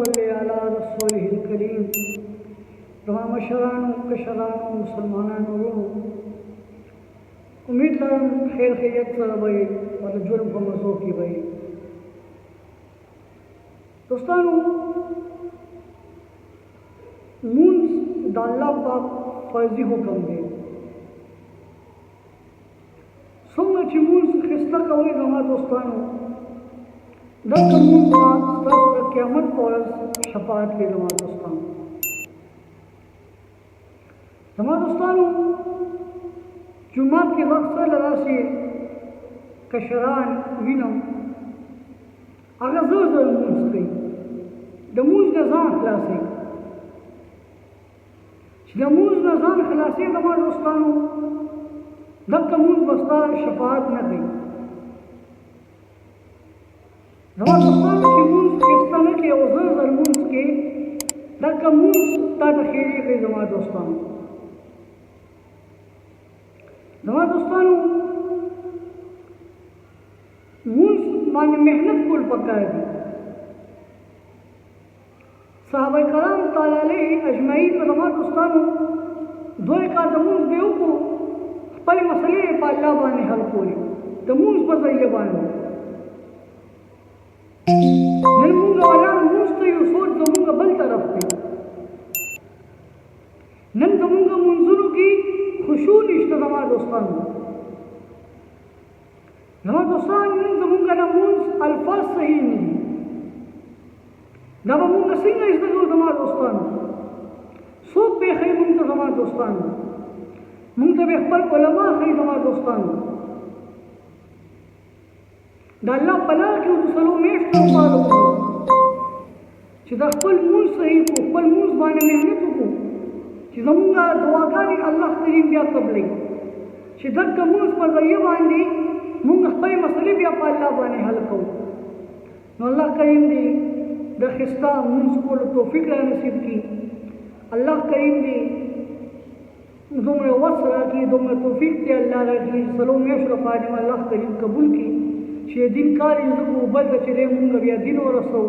सल्ली अला रसूलिहिल करीम। तमाम शरानों कशरानों मुसलमानों रूह उम्मीद लारम खैर खैरियत सर भाई और जुर्म को मज़ो की भाई दोस्तानों मूंस दाल्ला पाक फर्जी हुक्म दे सोंग ची मूंस खिस्ता कवई जमा दोस्तानों दस मूंस दस क़यामत पौरस शफात के जमा दोस्तानों जुम्मा के वक्त से लगा से कशरान विनम अगर जोर मूंस गई दमूज नजान खलासे दमूज नजान खलासे दमा दोस्तानों दक मूंस बस्ता शफात न गई दमा दोस्तानों की मूंस किस्ता न के जोर मूंस के दक मूंस ता दखेली गई दमा दोस्तानों मूंस माने मेहनत कुल पकाए दी साहबा कराम ताला अलैहि अजमईन दमा दोस्तानों दो का दमूस देव को पल मसले पाल्ला बाने हल कोई दमूस बजरिए बाने नलमुंगा वाला मूंस तो यू सोच दमूंगा बल तरफ पे नन दमूंगा मुंजुरु की खुशू निश्त दमा दोस्तानों नन दमूंगा ना मूंस अल्फाज सही नहीं दबा मुंगा सिंगा इस दगो दमा दोस्तानों सोप पे खई मुंगा दमा दोस्तानों मुंगा बे खपल उलमा खई दमा दोस्तानों दाल्ला पला के सलो मेश तो पालो चिदा खपल मूंस सही को खपल मूंस बाने मेहनत को चिदा मुंगा दुआगानी अल्लाह करीम बिया कबले चिदा का मूंस पर जरिए बांधी मुंगा खपल मसले बिया पाल्ला बाने हल को अल्लाह करीम दी दखिस्ता मूंस को तौफीक नसीब की अल्लाह करीम ने दुमरे वसरा की दुमरे तौफीक दे अल्लाह रखी सलो मेश रफाने अल्लाह करीम कबूल की शे दिन कार इज़को बल चरे मुंग बिया दिन और रसो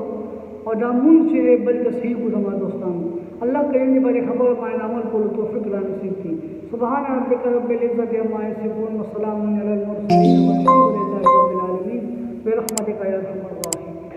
और दा मूंस चरे बल सही को दमा दोस्तानों अल्लाह करीम ने बड़े खबर माय अमल को तौफीक नसीब की सुभान रब्बिक रब्बिल इज्जति अम्मा यसिफून व सलामुन अलल मुरसलीन वल्हम्दुलिल्लाहि रब्बिल आलमीन बिरहमतिका या अरहमर राहिमीन।